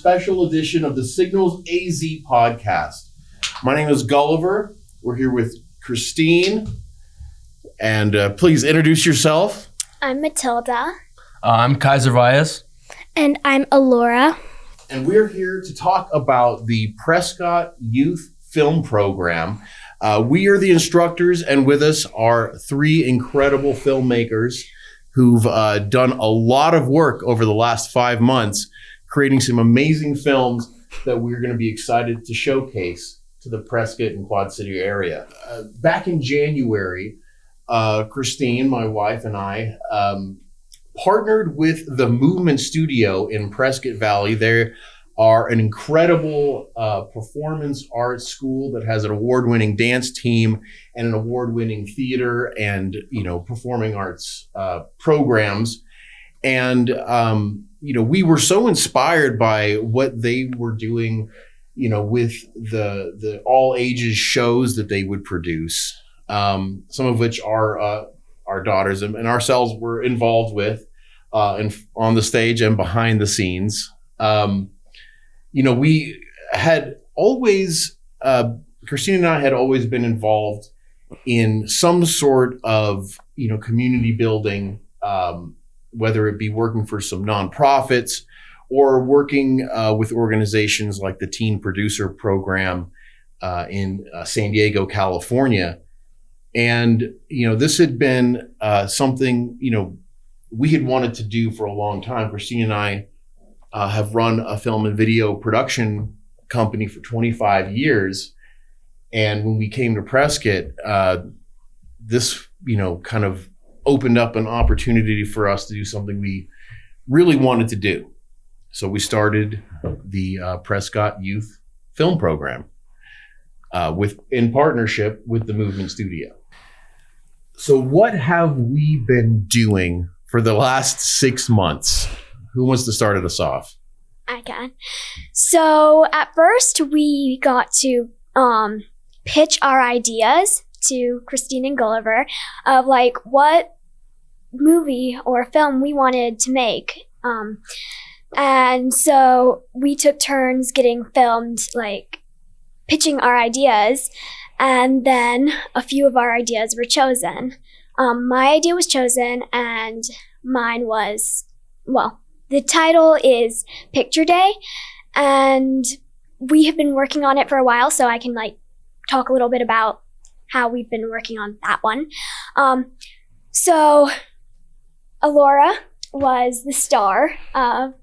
special edition of the Signals AZ podcast. My name is Guliver. We're here with Christine. And please introduce yourself. I'm Matilda. I'm Kaiservas. And I'm Allora. And we're here to talk about the Prescott Youth Film Program. We are the instructors, and with us are three incredible filmmakers who've done a lot of work over the last 5 months, creating some amazing films that we're going to be excited to showcase to the Prescott and Quad City area. Back in January, Christine, my wife, and I partnered with the Movement Studio in Prescott Valley. They are an incredible performance arts school that has an award-winning dance team and an award-winning theater and performing arts programs. And we were so inspired by what they were doing, with the all ages shows that they would produce. Some of which our daughters and ourselves were involved with on the stage and behind the scenes. We had always, Christine and I had always been involved in some sort of, community building, whether it be working for some nonprofits or working with organizations like the Teen Producer Program in San Diego, California. And, this had been something, we had wanted to do for a long time. Christine and I have run a film and video production company for 25 years. And when we came to Prescott, this, kind of opened up an opportunity for us to do something we really wanted to do. So we started the Prescott Youth Film Program in partnership with the Movement Studio. So what have we been doing for the last 6 months? Who wants to start us off? I can. So at first we got to pitch our ideas to Christine and Guliver of what movie or film we wanted to make. And so we took turns getting filmed, pitching our ideas. And then a few of our ideas were chosen. My idea was chosen, and mine was, the title is Picture Day, and we have been working on it for a while, so I can talk a little bit about how we've been working on that one. So Allora was the star of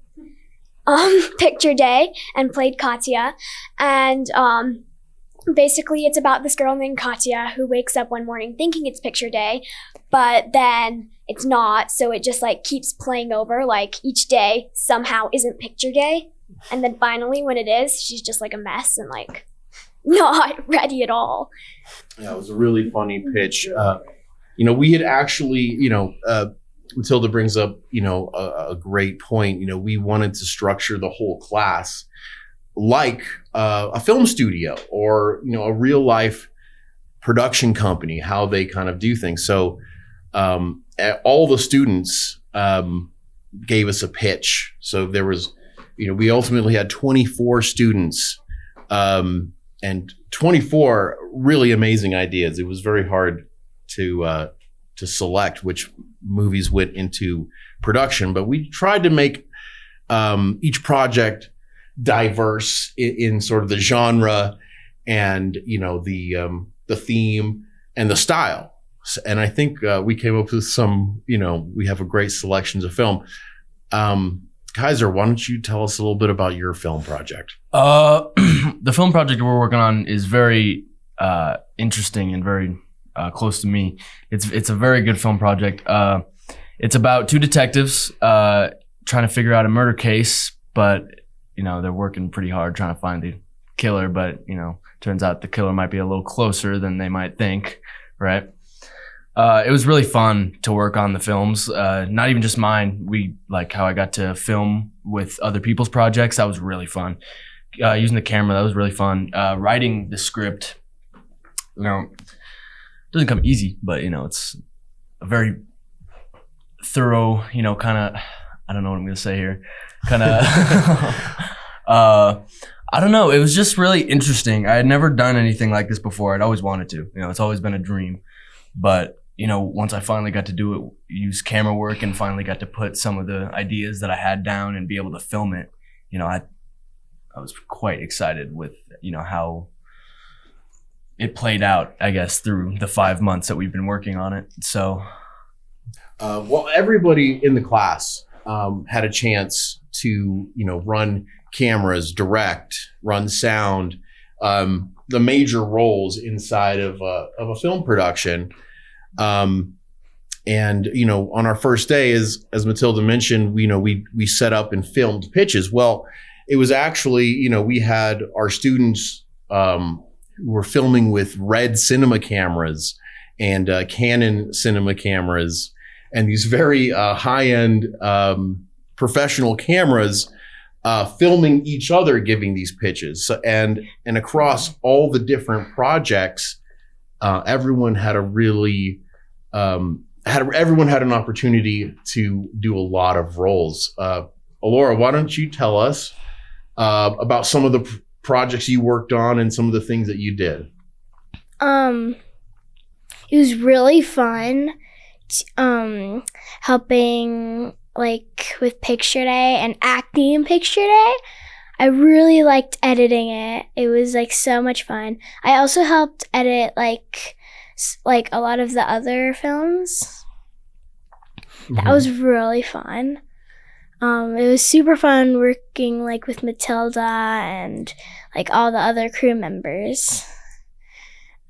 Picture Day and played Katya, and basically it's about this girl named Katya who wakes up one morning thinking it's Picture Day, but then it's not, so it just keeps playing over, each day somehow isn't Picture Day, and then finally when it is, she's just a mess and not ready at all. Yeah, it was a really funny pitch. We had actually, Matilda brings up, a great point. We wanted to structure the whole class like a film studio or, a real life production company, how they kind of do things. So all the students gave us a pitch. So there was, we ultimately had 24 students and 24 really amazing ideas. It was very hard to select which movies went into production, but we tried to make each project diverse in sort of the genre and the theme and the style. And I think we came up with some, we have a great selections of film. Kaiser, why don't you tell us a little bit about your film project? The film project we're working on is very interesting and very close to me. It's a very good film project. It's about two detectives trying to figure out a murder case, but they're working pretty hard trying to find the killer, but turns out the killer might be a little closer than they might think, right? It was really fun to work on the films, not even just mine. We how I got to film with other people's projects. That was really fun. Using the camera, that was really fun. Writing the script, doesn't come easy, but it's a very thorough, kind of, I don't know what I'm gonna say here, kind of I don't know. It was just really interesting. I had never done anything like this before. I'd always wanted to. It's always been a dream. But, once I finally got to do it, use camera work and finally got to put some of the ideas that I had down and be able to film it, I was quite excited with, how it played out, I guess, through the 5 months that we've been working on it. So, well, everybody in the class had a chance to, run cameras, direct, run sound, the major roles inside of a film production. And, on our first day, as Matilda mentioned, we set up and filmed pitches. Well, it was actually, we had our students who were filming with Red cinema cameras and Canon cinema cameras and these very high-end professional cameras filming each other giving these pitches. So, and across all the different projects, everyone had a really everyone had an opportunity to do a lot of roles. Allora, why don't you tell us about some of the projects you worked on and some of the things that you did? It was really fun helping with picture day and acting in picture day. I really liked editing it. It was so much fun. I also helped edit a lot of the other films. Mm-hmm. That was really fun. It was super fun working with Matilda and all the other crew members.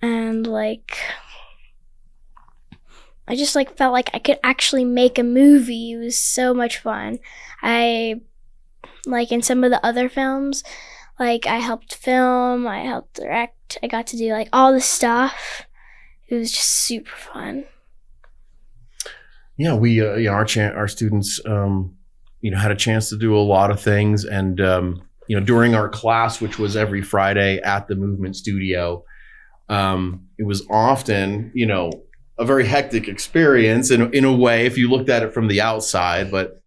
And I just felt like I could actually make a movie. It was so much fun. I in some of the other films, I helped film, I helped direct, I got to do all the stuff. It was just super fun. Yeah, we our students had a chance to do a lot of things, and during our class, which was every Friday at the Movement Studio, it was often a very hectic experience in a way if you looked at it from the outside, but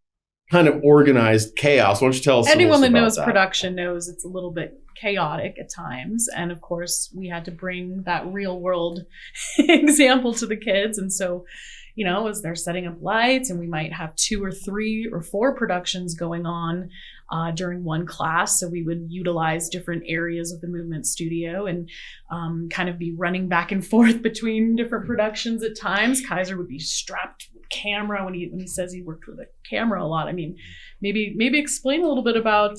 kind of organized chaos. Why don't you tell us? Anyone that knows production knows it's a little bit chaotic at times, and of course we had to bring that real world example to the kids. And so as they're setting up lights, and we might have 2 or 3 or 4 productions going on during one class. So we would utilize different areas of the Movement Studio and kind of be running back and forth between different productions at times. Kaiser would be strapped with camera when he says he worked with a camera a lot. I mean, maybe explain a little bit about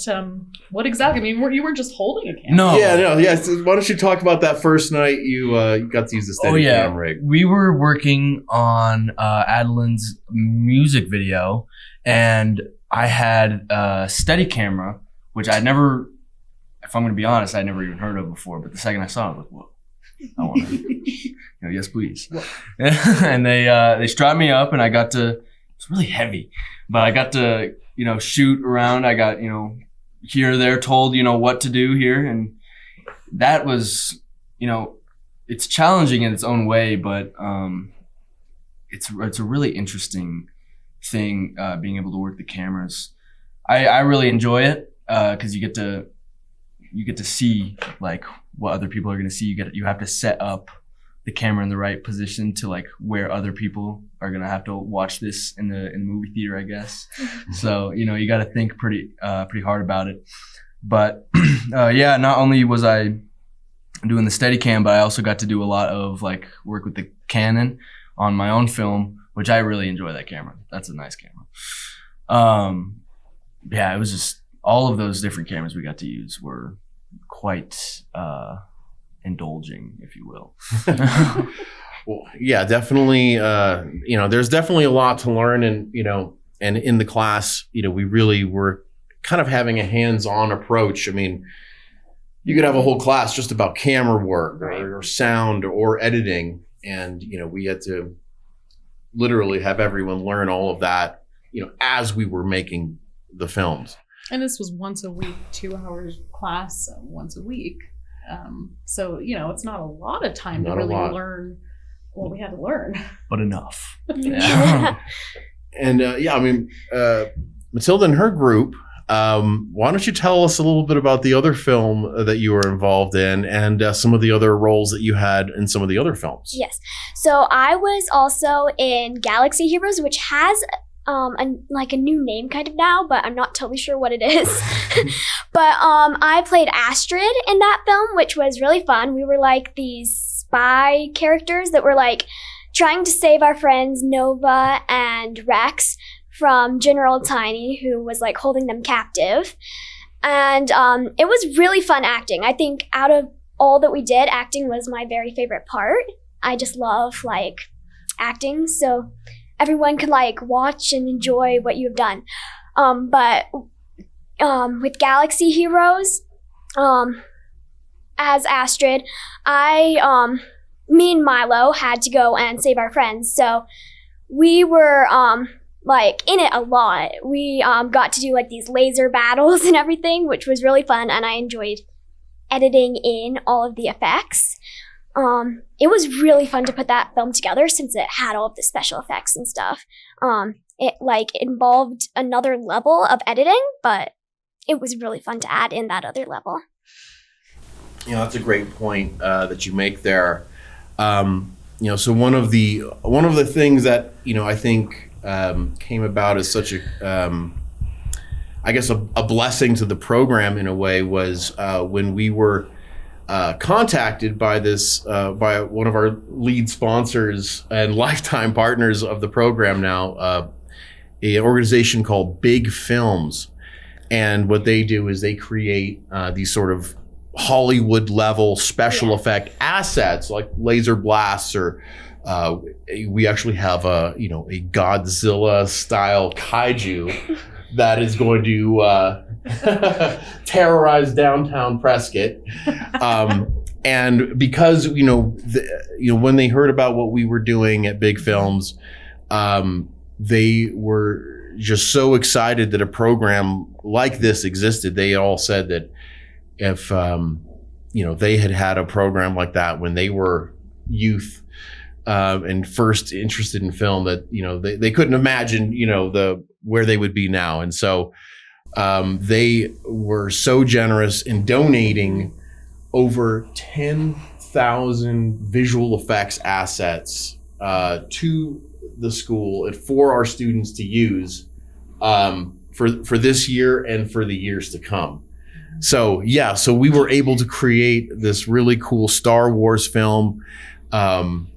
what exactly. I mean, you weren't just holding a camera. No. Yeah. So why don't you talk about that first night you got to use the Steadicam rig? We were working on Adeline's music video, and I had a Steadicam, which I'd never, if I'm going to be honest, I'd never even heard of before. But the second I saw it, I was like, whoa, I want to, yes, please. And they strapped me up, and I got to, it's really heavy, but I got to, shoot around. I got, here or there told, what to do here. And that was, it's challenging in its own way, but it's a really interesting thing, being able to work the cameras. I really enjoy it because you get to see what other people are going to see. You have to set up the camera in the right position to where other people are going to have to watch this in the movie theater, I guess. So you got to think pretty hard about it. But not only was I doing the Steadicam, but I also got to do a lot of work with the Canon on my own film, which I really enjoy that camera. That's a nice camera. It was just all of those different cameras we got to use were quite indulging, if you will. Well, yeah, definitely. There's definitely a lot to learn, and and in the class, we really were kind of having a hands-on approach. I mean, you could have a whole class just about camera work or sound or editing, and we had to literally have everyone learn all of that, as we were making the films. And this was once a week, 2 hours class once a week. So, it's not a lot of time to really learn what we had to learn. But enough. Yeah. And Matilda and her group, Why don't you tell us a little bit about the other film that you were involved in and some of the other roles that you had in some of the other films? Yes. So I was also in Galaxy Heroes, which has a new name kind of now, but I'm not totally sure what it is. But I played Astrid in that film, which was really fun. We were like these spy characters that were like trying to save our friends Nova and Rex from General Tiny, who was like holding them captive. And it was really fun acting. I think out of all that we did, acting was my very favorite part. I just love like acting, so everyone can like watch and enjoy what you've done. But with Galaxy Heroes, as Astrid, me and Milo had to go and save our friends. So we were like in it a lot. We got to do like these laser battles and everything, which was really fun, and I enjoyed editing in all of the effects. It was really fun to put that film together since it had all of the special effects and stuff. It like involved another level of editing, but it was really fun to add in that other level. You know, that's a great point that you make there. So one of the things that I think came about as such a I guess a blessing to the program in a way was when we were contacted by by one of our lead sponsors and lifetime partners of the program now, an organization called Big Films. And what they do is they create these sort of Hollywood level special effect assets like laser blasts, or we actually have a Godzilla style kaiju that is going to terrorize downtown Prescott. And because when they heard about what we were doing at Big Films, they were just so excited that a program like this existed. They all said that if they had a program like that when they were youth and first interested in film, that they couldn't imagine where they would be now. And so they were so generous in donating over 10,000 visual effects assets to the school and for our students to use for this year and for the years to come. So we were able to create this really cool Star Wars film, and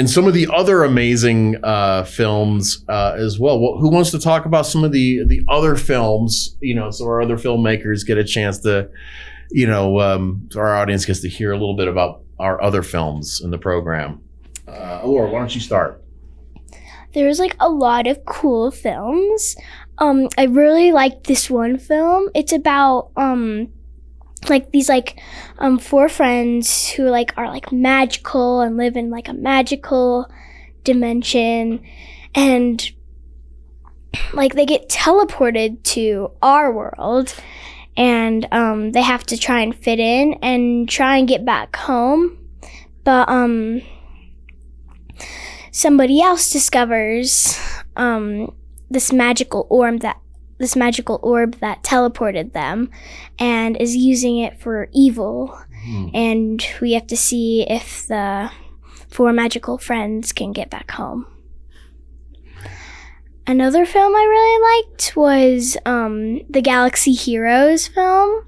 some of the other amazing films as well. Who wants to talk about some of the other films? So our other filmmakers get a chance to, so our audience gets to hear a little bit about our other films in the program. Allora, why don't you start? There's like a lot of cool films. I really like this one film. It's about these four friends who are magical and live in a magical dimension, and they get teleported to our world, and they have to try and fit in and try and get back home. But somebody else discovers this magical orb that teleported them and is using it for evil. And we have to see if the four magical friends can get back home. Another film I really liked was the Galaxy Heroes film.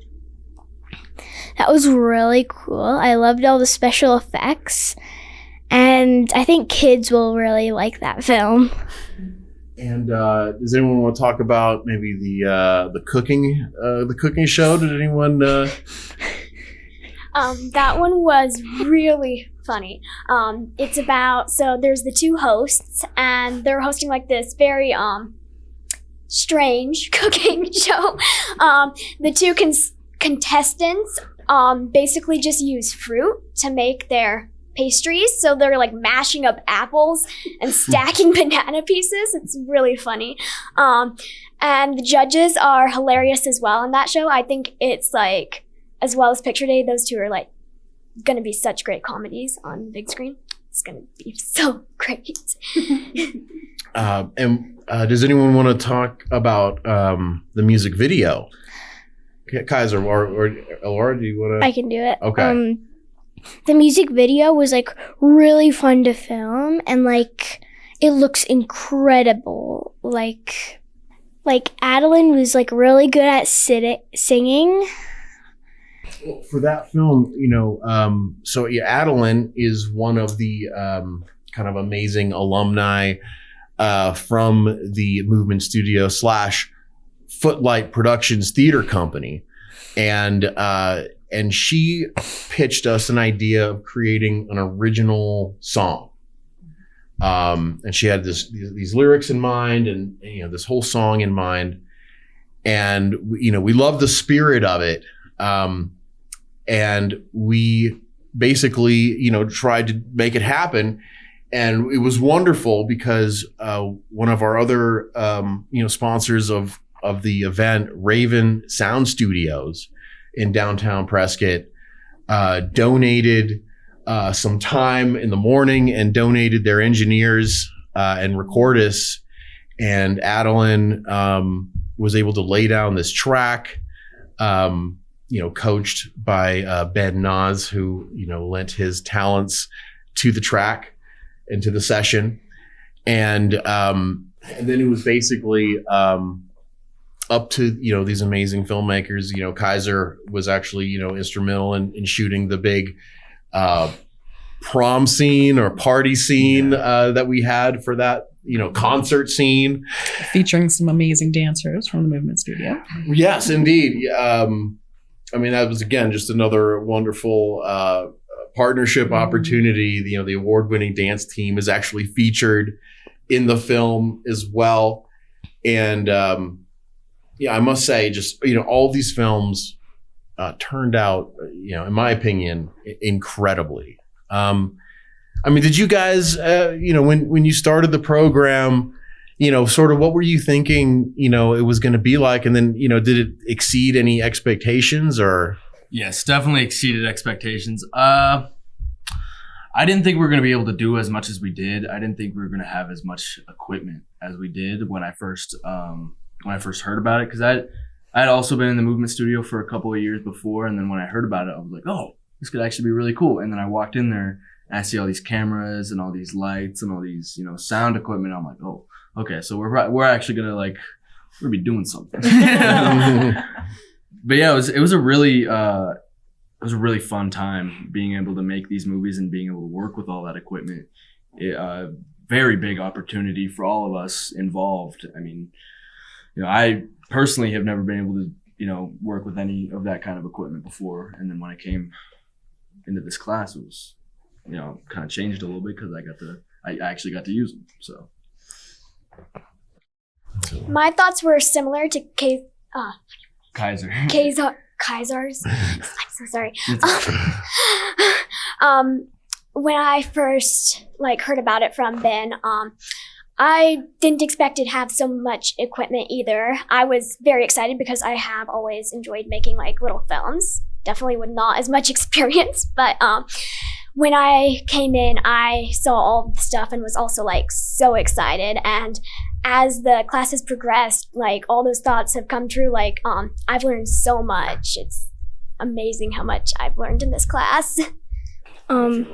That was really cool. I loved all the special effects, and I think kids will really like that film. And does anyone want to talk about maybe the cooking show? Did anyone? That one was really funny. It's about, so there's the two hosts, and they're hosting this very strange cooking show. The two contestants basically just use fruit to make their pastries, so they're mashing up apples and stacking banana pieces. It's really funny. And the judges are hilarious as well in that show. I think it's as well as Picture Day, those two are gonna be such great comedies on big screen. it's going to be so great. Does anyone want to talk about the music video? Kaiser or Allora, do you want to? I can do it. Okay. The music video was like really fun to film, and like it looks incredible. Like Adeline was like really good at singing. Well, for that film, Adeline is one of the kind of amazing alumni from the Movement Studio / Footlight Productions Theater Company, and she pitched us an idea of creating an original song. And she had these lyrics in mind, and this whole song in mind, and we love the spirit of it, and we basically tried to make it happen, and it was wonderful because one of our other sponsors of the event, Raven Sound Studios in downtown Prescott, donated some time in the morning and donated their engineers and recordists. And Adeline was able to lay down this track, coached by Ben Nas, who, lent his talents to the track and to the session. And then it was basically up to, these amazing filmmakers. Kaiser was actually, instrumental in shooting the big prom scene or party scene that we had for that, concert scene. Featuring some amazing dancers from the Movement Studio. Yes, indeed. That was, again, just another wonderful partnership opportunity. The award-winning dance team is actually featured in the film as well. And I must say, just, all these films turned out, in my opinion, incredibly. Did you guys, when you started the program, sort of what were you thinking, it was going to be like? And then, did it exceed any expectations or? Yes, definitely exceeded expectations. I didn't think we were going to be able to do as much as we did. I didn't think we were going to have as much equipment as we did when I first heard about it. Cause I had also been in the Movement Studio for a couple of years before. And then when I heard about it, I was like, oh, this could actually be really cool. And then I walked in there and I see all these cameras and all these lights and all these, sound equipment. I'm like, oh, okay. So we're actually going to we're gonna be doing something. But yeah, it was a really fun time being able to make these movies and being able to work with all that equipment. Very big opportunity for all of us involved. I personally have never been able to, work with any of that kind of equipment before. And then when I came into this class, it was, kind of changed a little bit because I actually got to use them. So My thoughts were similar to Kaiser. Kaiser's. I'm so sorry. When I first heard about it from Ben, I didn't expect it to have so much equipment either. I was very excited because I have always enjoyed making little films. Definitely with not as much experience, but when I came in, I saw all the stuff and was also so excited. And as the class has progressed, all those thoughts have come true. I've learned so much. It's amazing how much I've learned in this class. When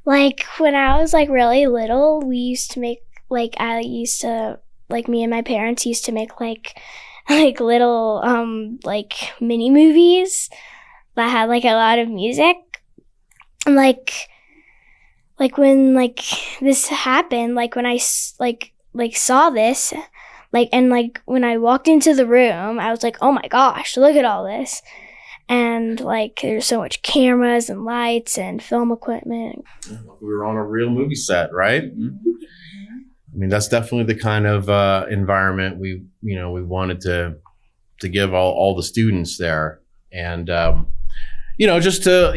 I was really little, we used to make me and my parents used to make little mini movies that had a lot of music. And when this happened, when I saw this, and when I walked into the room, I was like, oh my gosh, look at all this. And there's so much cameras and lights and film equipment. We were on a real movie set, right? Mm-hmm. That's definitely the kind of environment we wanted to give all the students there. And, just to,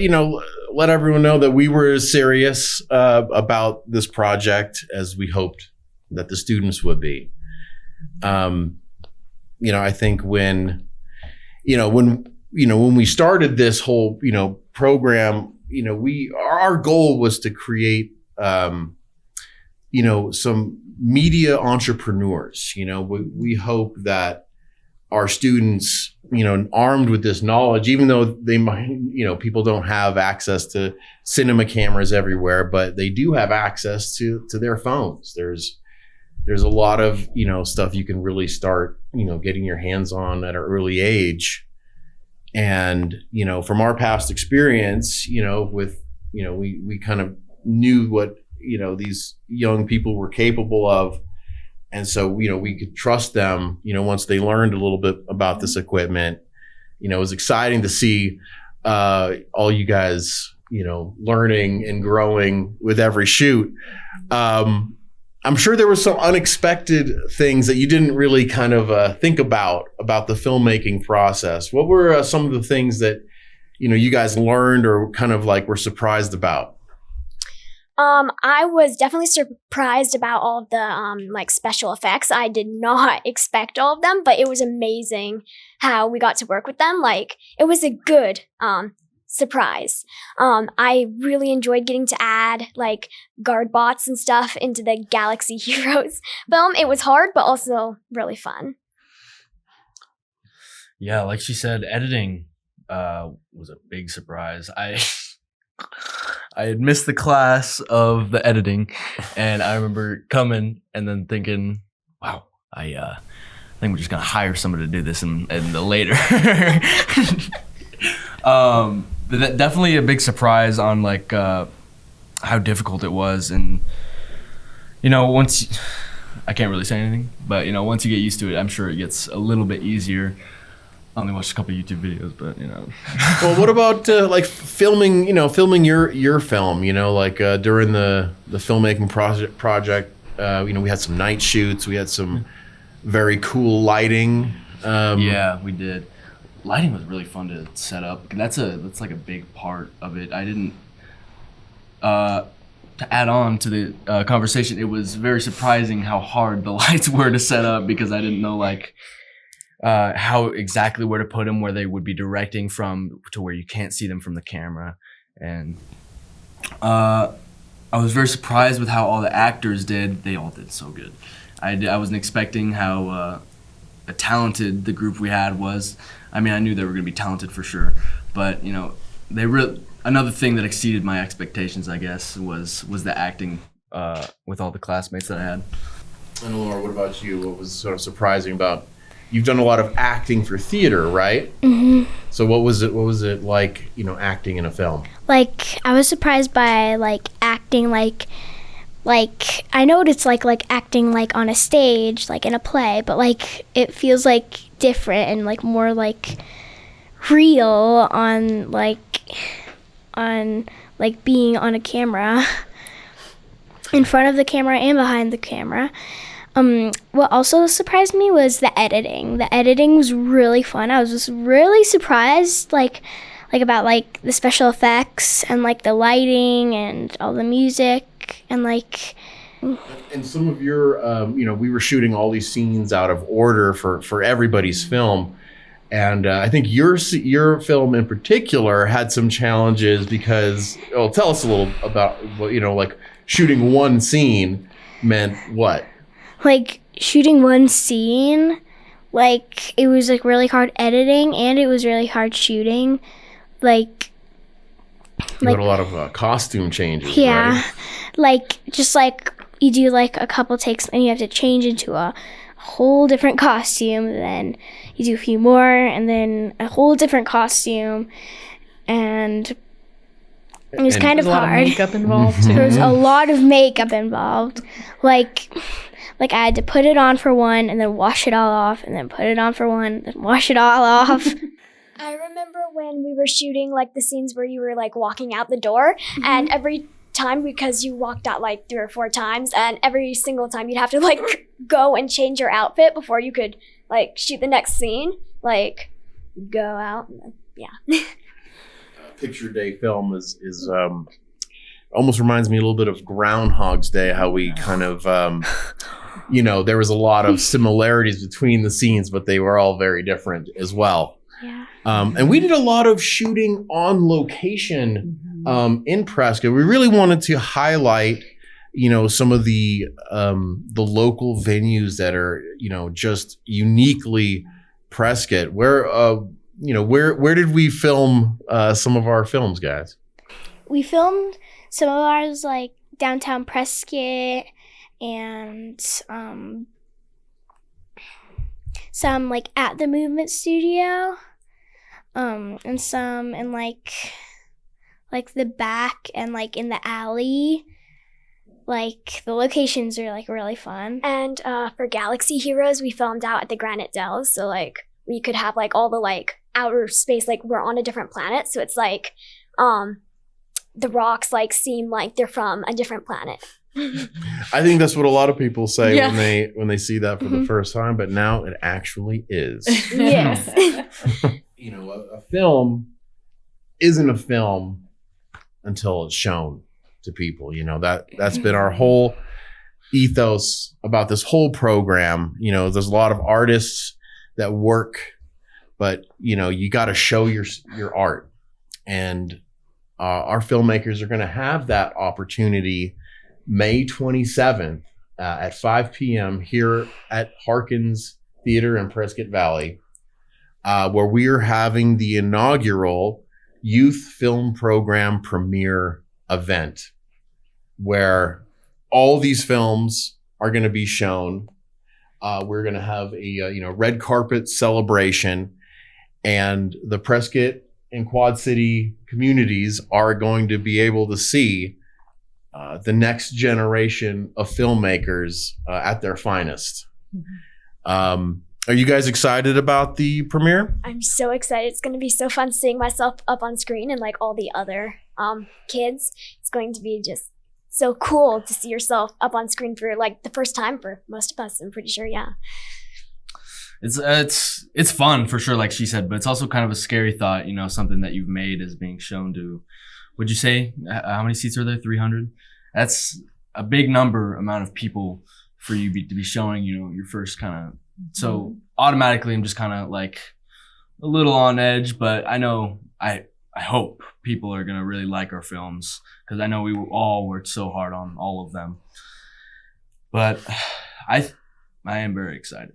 let everyone know that we were as serious about this project as we hoped that the students would be. I think when we started this whole, program, our goal was to create, some media entrepreneurs. We hope that our students, armed with this knowledge, even though they might, people don't have access to cinema cameras everywhere, but they do have access to their phones. There's a lot of, stuff you can really start, getting your hands on at an early age. And, from our past experience, we kind of knew what, these young people were capable of. And so, we could trust them, once they learned a little bit about this equipment. It was exciting to see all you guys, learning and growing with every shoot. I'm sure there were some unexpected things that you didn't really kind of think about the filmmaking process. What were some of the things that, you guys learned or kind of like were surprised about? I was definitely surprised about all of the special effects. I did not expect all of them, but it was amazing how we got to work with them. It was a good surprise. I really enjoyed getting to add guard bots and stuff into the Galaxy Heroes film. It was hard, but also really fun. Yeah, like she said, editing was a big surprise. I had missed the class of the editing, and I remember coming and then thinking, wow, I think we're just gonna hire somebody to do this in the later. But definitely a big surprise on how difficult it was. And once I can't really say anything, but once you get used to it, I'm sure it gets a little bit easier. I only watched a couple YouTube videos, but Well, what about filming? Filming your film. During the filmmaking project. We had some night shoots. We had some very cool lighting. Yeah, we did. Lighting was really fun to set up. That's like a big part of it. I didn't. To add on to the conversation, it was very surprising how hard the lights were to set up because I didn't know how exactly where to put them, where they would be directing from to where you can't see them from the camera. And I was very surprised with how all the actors did. They all did so good. I wasn't expecting how talented the group we had was. I mean, I knew they were going to be talented for sure, but they really. Another thing that exceeded my expectations, I guess, was the acting with all the classmates that I had. And Allora, what about you? What was sort of surprising about? You've done a lot of acting for theater, right? Mm-hmm. So what was it like, acting in a film? I was surprised by acting I know what it's like acting on a stage, in a play, but it feels different and more real on being on a camera, in front of the camera and behind the camera. What also surprised me was the editing. The editing was really fun. I was just really surprised, about the special effects and the lighting and all the music and And some of your, we were shooting all these scenes out of order for everybody's film. And I think your film in particular had some challenges because, tell us a little about what, shooting one scene meant what? Shooting one scene, it was really hard editing and it was really hard shooting. You had a lot of costume changes, yeah, right? You do a couple takes and you have to change into a whole different costume, then you do a few more and then a whole different costume, and it was kind of hard. A lot of makeup involved too. There was a lot of makeup involved. I had to put it on for one and then wash it all off and then put it on for one and wash it all off. I remember when we were shooting the scenes where you were walking out the door, and every time, because you walked out 3 or 4 times, and every single time you'd have to go and change your outfit before you could shoot the next scene. Go out and then, yeah. Picture Day film is almost reminds me a little bit of Groundhog's Day, how we kind of there was a lot of similarities between the scenes, but they were all very different as well. Yeah. And we did a lot of shooting on location in Prescott. We really wanted to highlight, some of the local venues that are, just uniquely Prescott. Where did we film some of our films, guys? We filmed some of ours like downtown Prescott and some like at the Movement Studio, and some in like the back and like in the alley. Like the locations are like really fun. And for Galaxy Heroes, we filmed out at the Granite Dells, so like we could have like all the like outer space, like we're on a different planet, so it's like the rocks like seem like they're from a different planet. I think that's what a lot of people say when they see that for the first time, but now it actually is. Yes. A film isn't a film until it's shown to people. That's been our whole ethos about this whole program. There's a lot of artists that work, but you got to show your art, and our filmmakers are going to have that opportunity May 27th at 5 p.m. here at Harkins Theater in Prescott Valley, where we are having the inaugural Youth Film Program premiere event, where all these films are going to be shown. We're going to have a red carpet celebration, and the Prescott and Quad City communities are going to be able to see the next generation of filmmakers at their finest. Are you guys excited about the premiere? I'm so excited. It's going to be so fun seeing myself up on screen and like all the other kids. It's going to be just so cool to see yourself up on screen for like the first time for most of us, I'm pretty sure. Yeah. It's fun for sure, like she said, but it's also kind of a scary thought, something that you've made is being shown to, would you say, how many seats are there? 300? That's a big amount of people for you to be showing, your first kind of, so automatically I'm just kind of like a little on edge, but I know, I hope people are going to really like our films, because I know we all worked so hard on all of them, but I am very excited.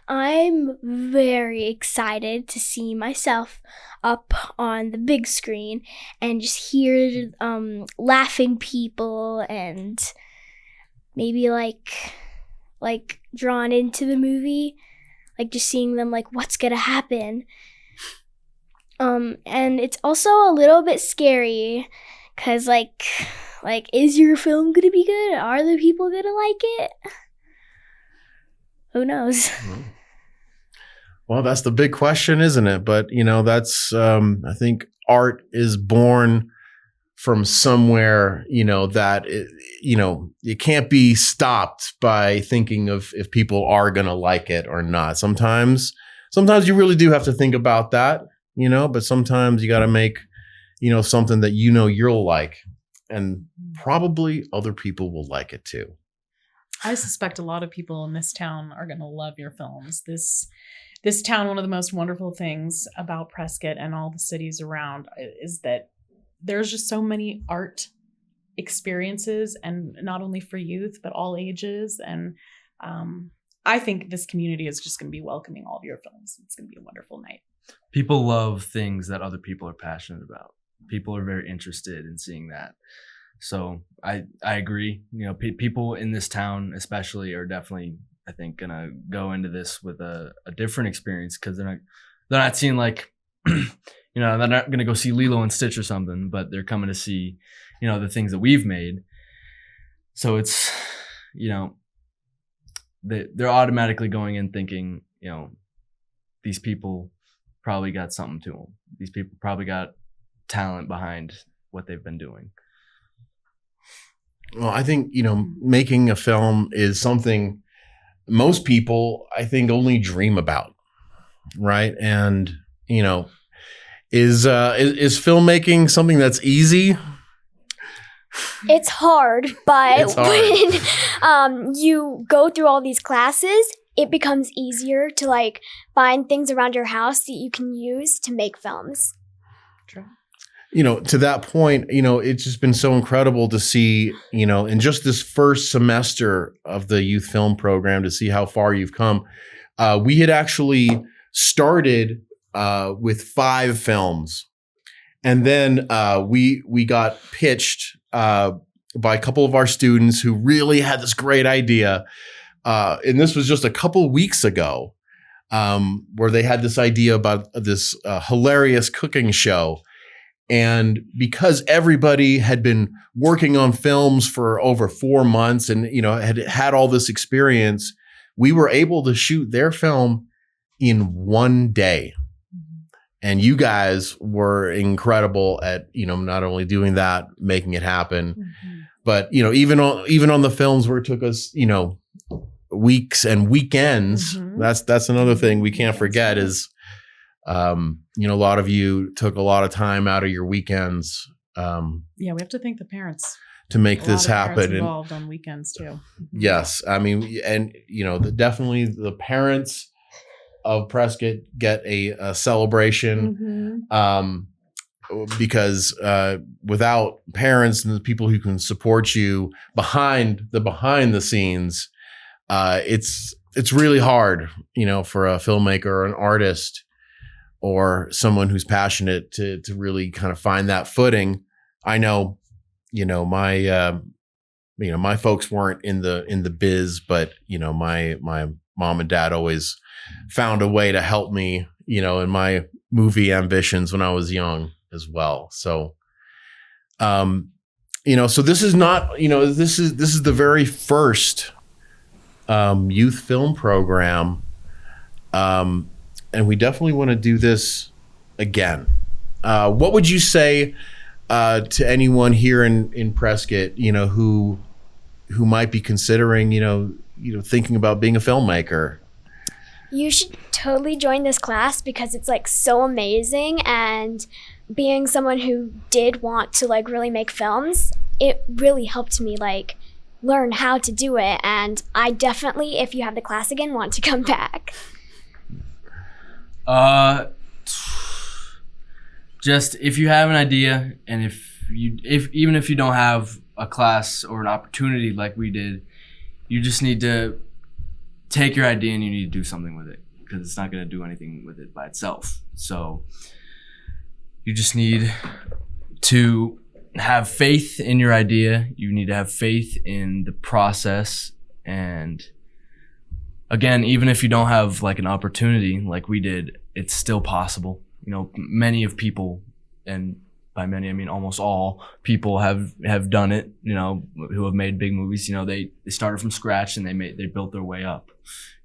I'm very excited to see myself up on the big screen and just hear laughing people and maybe like drawn into the movie, like just seeing them like what's gonna happen. And it's also a little bit scary because like is your film gonna be good? Are the people gonna like it? Who knows? Well, that's the big question, isn't it? But, that's, I think art is born from somewhere, that, it can't be stopped by thinking of if people are going to like it or not. Sometimes you really do have to think about that, but sometimes you got to make, something that you'll like, and probably other people will like it too. I suspect a lot of people in this town are going to love your films. This town, one of the most wonderful things about Prescott and all the cities around is that there's just so many art experiences, and not only for youth, but all ages. And I think this community is just going to be welcoming all of your films. It's going to be a wonderful night. People love things that other people are passionate about. People are very interested in seeing that. So I agree. People in this town especially are definitely, I think, gonna go into this with a different experience, because they're not seeing like, they're not gonna go see Lilo and Stitch or something, but they're coming to see, the things that we've made. So it's, they're automatically going in thinking, these people probably got something to them. These people probably got talent behind what they've been doing. Well, I think, making a film is something most people, I think, only dream about, right? And, is filmmaking something that's easy? It's hard, but It's hard. when you go through all these classes, it becomes easier to like find things around your house that you can use to make films. True. To that point, it's just been so incredible to see, in just this first semester of the youth film program, to see how far you've come. We had actually started with 5 films, and then we got pitched by a couple of our students who really had this great idea, and this was just a couple weeks ago, where they had this idea about this hilarious cooking show. And because everybody had been working on films for over 4 months and, had all this experience, we were able to shoot their film in 1 day. And you guys were incredible at, not only doing that, making it happen, but, even on the films where it took us, weeks and weekends, that's another thing we can't forget is, a lot of you took a lot of time out of your weekends. We have to thank the parents to make this happen. Involved on weekends too. Yes, I mean, and definitely the parents of Prescott get a celebration, because without parents and the people who can support you behind the scenes, it's really hard, for a filmmaker or an artist or someone who's passionate to really kind of find that footing. I know, my folks weren't in the biz, but my mom and dad always found a way to help me, in my movie ambitions when I was young as well. So, so this is not, this is the very first youth film program. And we definitely want to do this again. What would you say to anyone here in Prescott, who might be considering, thinking about being a filmmaker? You should totally join this class because it's like so amazing, and being someone who did want to like really make films, it really helped me like learn how to do it. And I definitely, if you have the class again, want to come back. Just if you have an idea, and even if you don't have a class or an opportunity like we did, you just need to take your idea and you need to do something with it, because it's not going to do anything with it by itself. So you just need to have faith in your idea. You need to have faith in the process. And again, even if you don't have like an opportunity like we did, it's still possible. Many of people, and by many I mean almost all people, have done it. Who have made big movies. They started from scratch and they built their way up.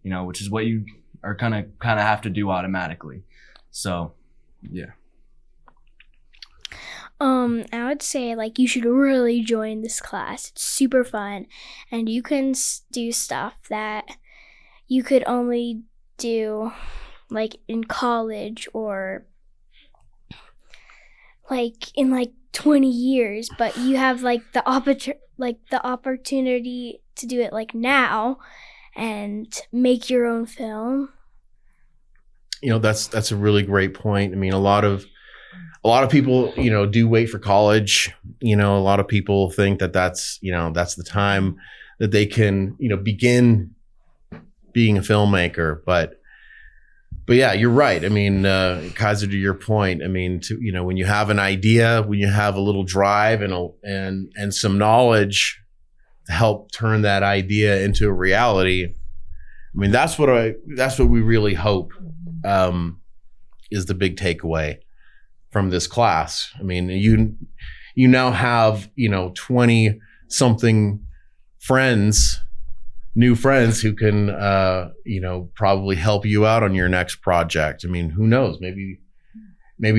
Which is what you are kind of have to do automatically. So, yeah. I would say like you should really join this class. It's super fun, and you can do stuff that you could only do like in college or like in like 20 years, but you have like the opportunity to do it like now and make your own film. That's a really great point. I mean, a lot of people, do wait for college. A lot of people think that's the time that they can, begin being a filmmaker. But yeah, you're right. I mean, Kaiser, to your point, I mean, when you have an idea, when you have a little drive and some knowledge to help turn that idea into a reality, I mean, that's what we really hope is the big takeaway from this class. I mean, you now have 20 something new friends who can probably help you out on your next project. I mean, who knows? Maybe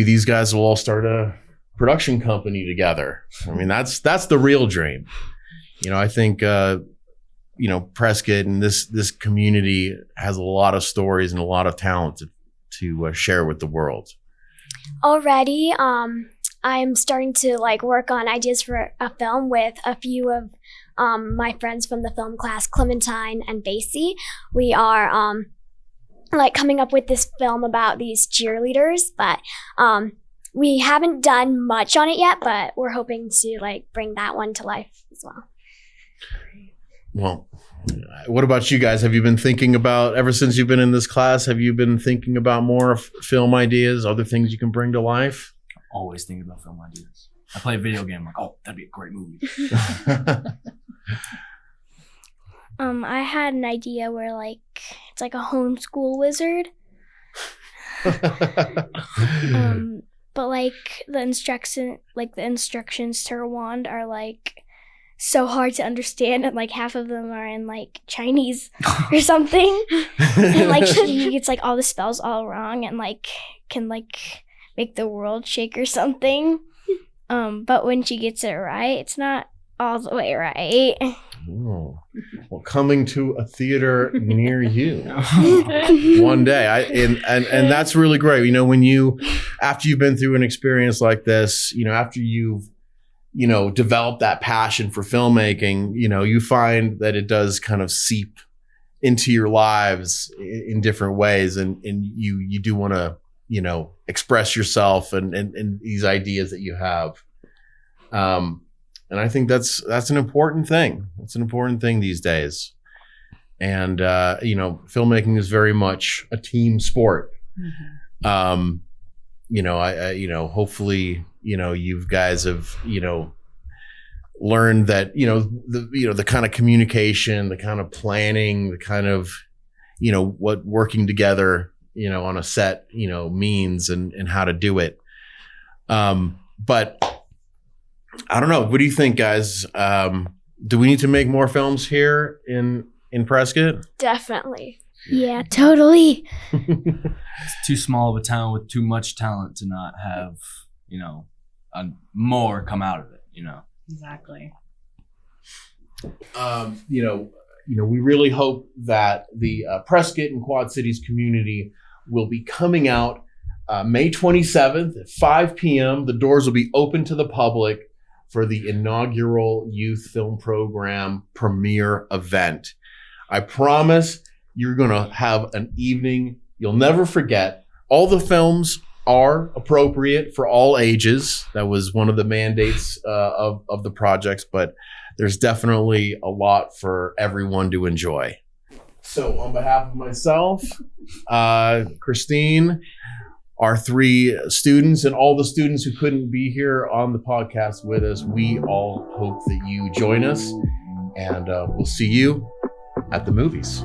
these guys will all start a production company together. I mean, that's the real dream. I think Prescott and this community has a lot of stories and a lot of talent to share with the world. Already, I'm starting to like work on ideas for a film with a few of my friends from the film class, Clementine and Basie. We are like coming up with this film about these cheerleaders, but we haven't done much on it yet, but we're hoping to like bring that one to life as well. Well, what about you guys? Have you been thinking about, ever since you've been in this class, have you been thinking about more film ideas, other things you can bring to life? Always thinking about film ideas. I play a video game, like, oh, that'd be a great movie. I had an idea where like it's like a homeschool wizard. But like the instructions to her wand are like so hard to understand, and like half of them are in like Chinese or something. And like she gets like all the spells all wrong, and like can like make the world shake or something. But when she gets it right, it's not all the way right. Oh. Well, coming to a theater near you one day. And that's really great. You know, when after you've been through an experience like this, you know, after you've, you know, developed that passion for filmmaking, you know, you find that it does kind of seep into your lives in different ways. And you do want to, you know, express yourself and these ideas that you have. And I think that's an important thing. It's an important thing these days. And, you know, filmmaking is very much a team sport. Mm-hmm. You know, you know, hopefully, you know, you guys have, you know, learned that, you know, the kind of communication, the kind of planning, the kind of, you know, what working together, you know, on a set, you know, means and how to do it. But I don't know. What do you think, guys? Do we need to make more films here in Prescott? Definitely. Yeah, totally. It's too small of a town with too much talent to not have, you know, more come out of it, you know. Exactly. You know, we really hope that the Prescott and Quad Cities community will be coming out May 27th at 5 p.m. The doors will be open to the public for the inaugural Youth Film Program premiere event. I promise you're going to have an evening you'll never forget. All the films are appropriate for all ages. That was one of the mandates of the projects, but there's definitely a lot for everyone to enjoy. So on behalf of myself, Christine, our 3 students, and all the students who couldn't be here on the podcast with us, we all hope that you join us, and we'll see you at the movies.